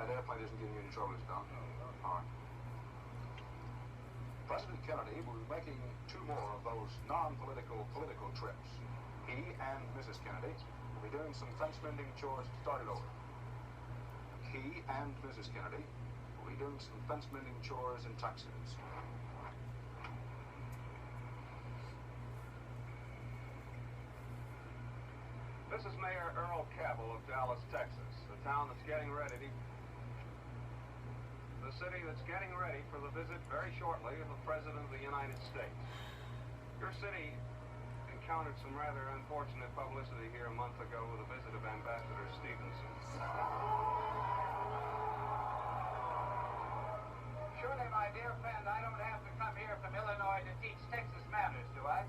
That airplane isn't giving you any trouble, is it, Don? All right. President Kennedy will be making 2 more of those non-political political trips. He and Mrs. Kennedy will be doing some fence-mending chores to start it over. He and Mrs. Kennedy will be doing some fence-mending chores in Texas. This is Mayor Earl Cabell of Dallas, Texas, the town that's getting ready, the city that's getting ready for the visit very shortly of the President of the United States. Your city encountered some rather unfortunate publicity here a month ago with the visit of Ambassador Stevenson. Surely, my dear friend, I don't have to come here from Illinois to teach Texas manners, do I?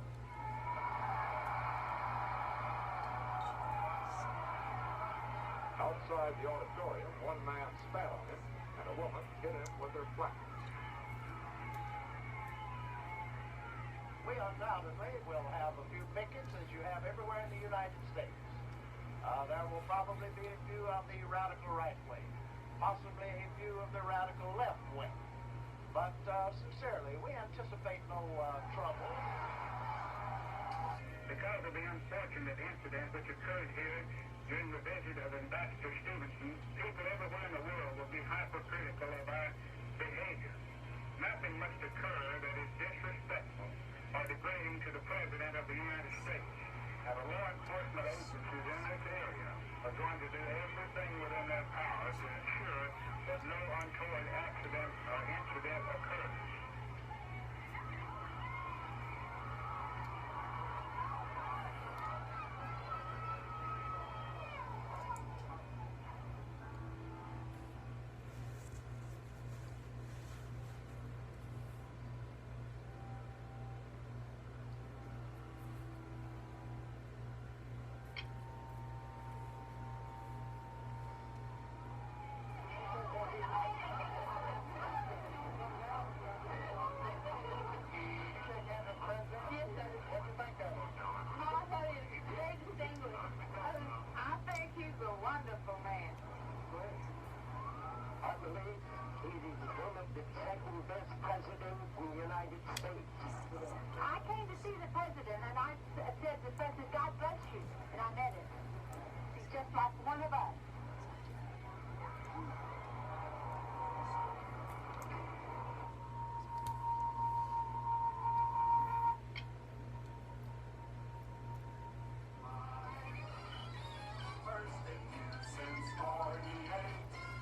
Outside the auditorium, one man spat on him, and a woman hit him with her placard. We undoubtedly will have a few pickets, as you have everywhere in the United States. There will probably be a few of the radical right wing, possibly a few of the radical left wing. But sincerely, we anticipate no trouble. Because of the unfortunate incident which occurred here during the visit of Ambassador Stevenson, people everywhere in the world will be hypercritical of our behavior. Nothing must occur that is disrespectful or degrading to the President of the United States. And the law enforcement agencies in this area are going to do everything within their power to ensure that no untoward accident or incident occurs. I came to see the president, and I said to the president, God bless you, and I met him. He's just like one of us.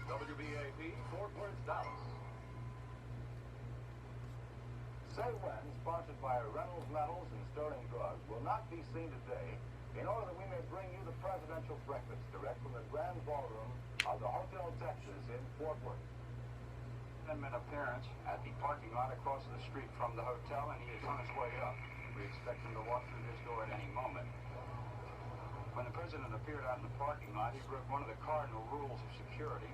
WBAP, Fort Worth, Dallas. Say When, sponsored by Reynolds Metals and Sterling Drugs, will not be seen today in order that we may bring you the presidential breakfast direct from the Grand Ballroom of the Hotel Texas in Fort Worth. Amendment appearance at the parking lot across the street from the hotel, and he is on his way up. We expect him to walk through this door at any moment. When the president appeared out in the parking lot, he broke one of the cardinal rules of security.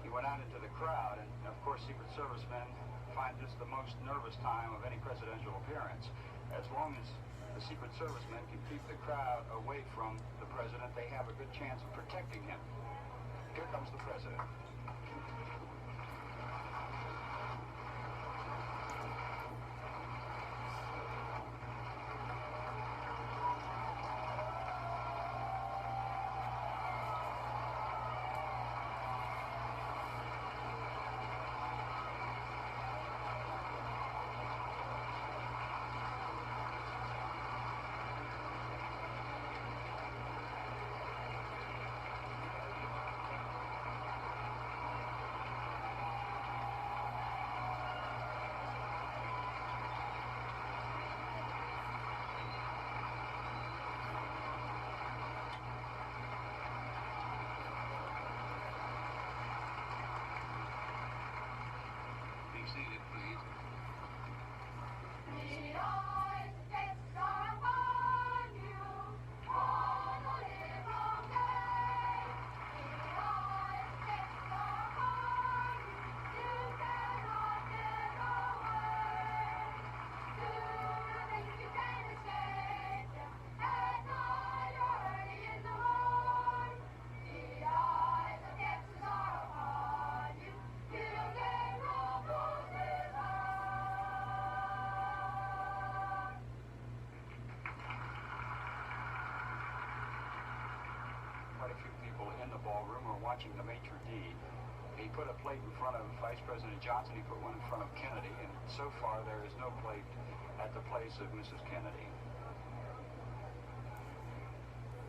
He went out into the crowd, and of course Secret Service men find this the most nervous time of any presidential appearance. As long as the Secret Service men can keep the crowd away from the president, they have a good chance of protecting him. Here comes the president. quite a few people in the ballroom or watching the maitre d'. He put a plate in front of Vice President Johnson. He put one in front of Kennedy. And so far, there is no plate at the place of Mrs. Kennedy.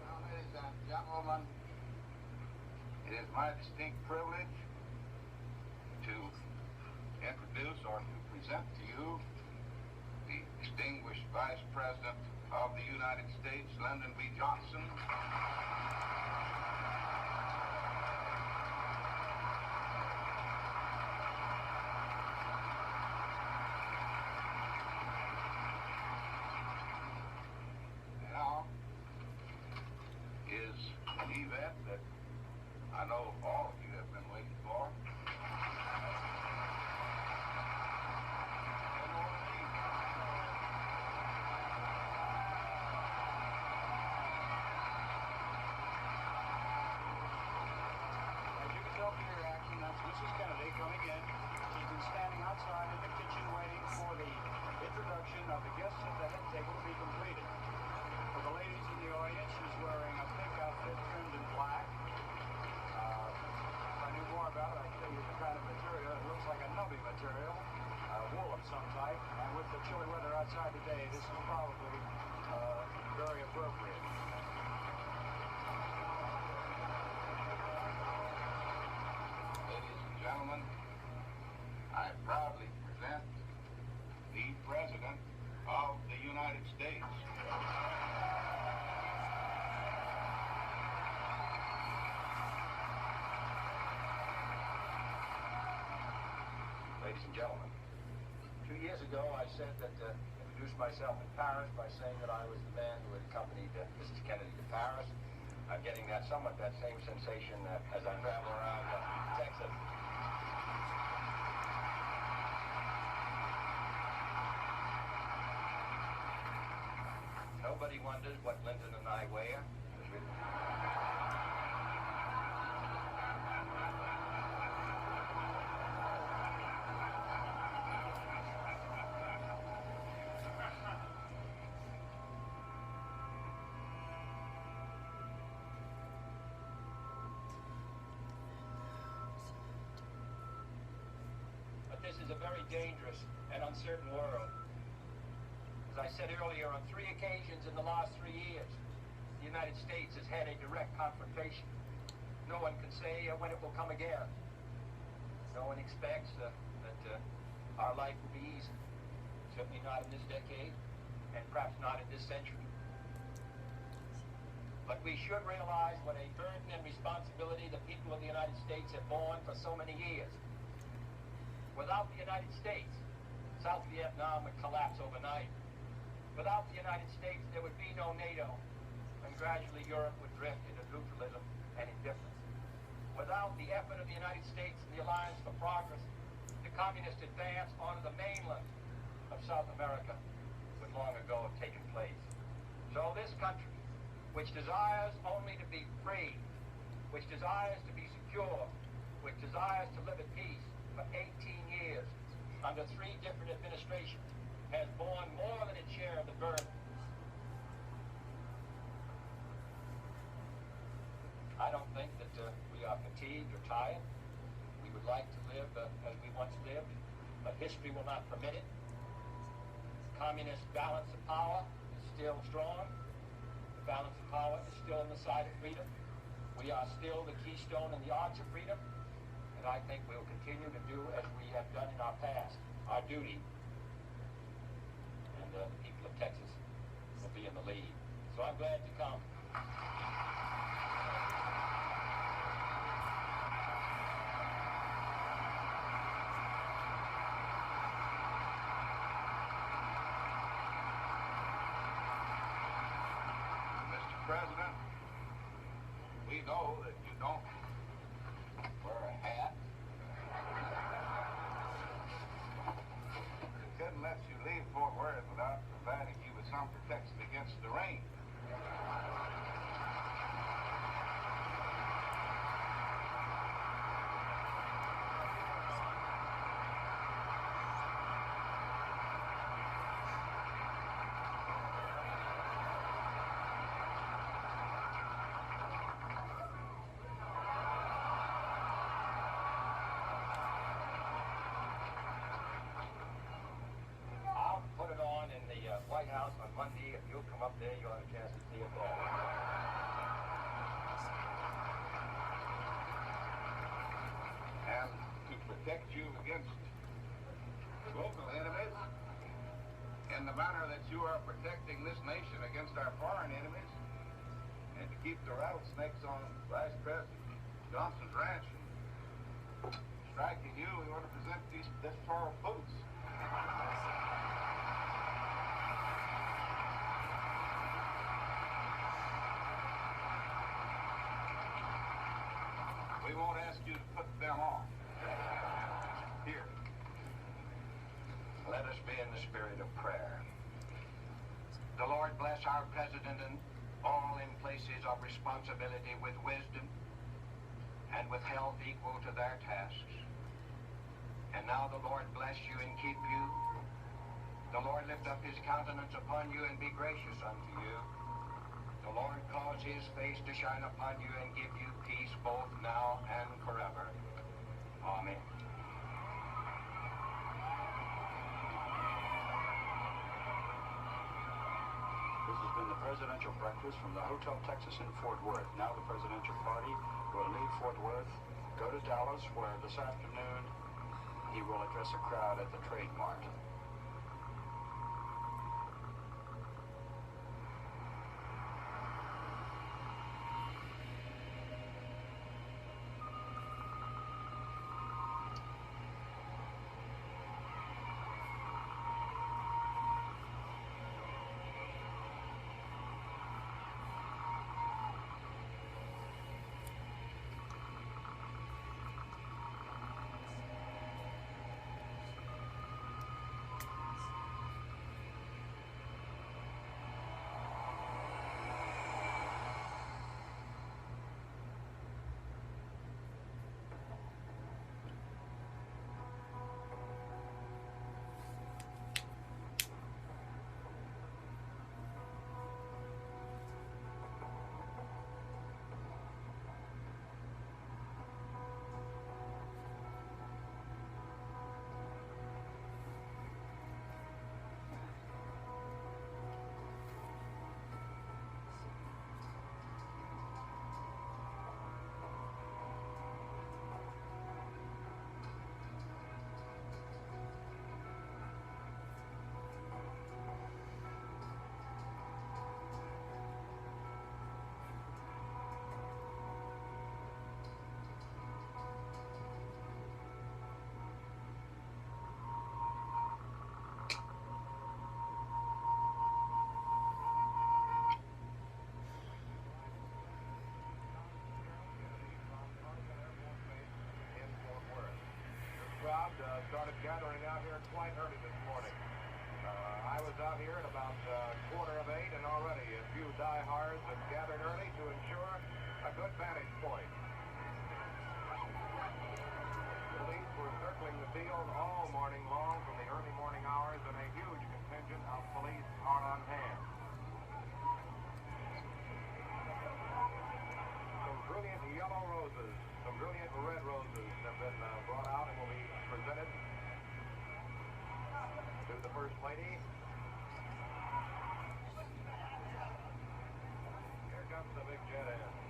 Now, ladies and gentlemen, it is my distinct privilege to introduce or to present to you the distinguished Vice President of the United States, Lyndon B. Johnson. Now is an event that I know all of you have been waiting for. As you can tell from your reaction, that's Mrs. Kennedy coming in. She's been standing outside in the kitchen waiting for the introduction of the guests at the head table to be completed. For the ladies in the audience, she's wearing a pink outfit trimmed in black. If I knew more about it, I'd tell you the kind of material. It looks like a nubby material, wool of some type. And with the chilly weather outside today, this is probably very appropriate. Ladies and gentlemen, I proudly present the President of the United States. Ladies and gentlemen, 2 years ago I said that introduced myself in Paris by saying that I was the man who had accompanied Mrs. Kennedy to Paris. I'm getting that same sensation as I travel around Texas. Nobody wonders what Lyndon and I wear. But this is a very dangerous and uncertain world. As I said earlier, on 3 occasions in the last 3 years, the United States has had a direct confrontation. No one can say when it will come again. No one expects that our life will be easy. Certainly not in this decade, and perhaps not in this century. But we should realize what a burden and responsibility the people of the United States have borne for so many years. Without the United States, South Vietnam would collapse overnight. Without the United States, there would be no NATO, and gradually Europe would drift into neutralism and indifference. Without the effort of the United States and the Alliance for Progress, the communist advance onto the mainland of South America would long ago have taken place. So this country, which desires only to be free, which desires to be secure, which desires to live at peace for 18 years under 3 different administrations, has borne more than its share of the burden. I don't think that we are fatigued or tired. We would like to live as we once lived, but history will not permit it. Communist balance of power is still strong. The balance of power is still on the side of freedom. We are still the keystone and the arch of freedom, and I think we will continue to do as we have done in our past, our duty. The people of Texas will be in the lead. So I'm glad to come. Mr. President, we know that you don't wear a hat. We couldn't let you leave Fort Worth without providing you with some protection against the rain. Monday, if you'll come up there, you'll have a chance to see it all. And to protect you against local enemies in the manner that you are protecting this nation against our foreign enemies, and to keep the rattlesnakes on Vice President Johnson's ranch and striking you, we want to present this pair of boots. We won't ask you to put them on. Here. Let us be in the spirit of prayer. The Lord bless our president and all in places of responsibility with wisdom and with health equal to their tasks. And now the Lord bless you and keep you. The Lord lift up his countenance upon you and be gracious unto you. The Lord cause his face to shine upon you and give you peace both now and forever. Amen. This has been the presidential breakfast from the Hotel Texas in Fort Worth. Now the presidential party will leave Fort Worth, go to Dallas, where this afternoon he will address a crowd at the Trade Mart. Started gathering out here quite early this morning. I was out here at about 7:45, and already a few diehards have gathered early to ensure a good vantage point. Police were circling the field all morning long from the early morning hours, and a huge contingent of police are on hand. Some brilliant yellow roses, some brilliant red roses have been brought out and will be presented to the First Lady. Here comes the big jet in.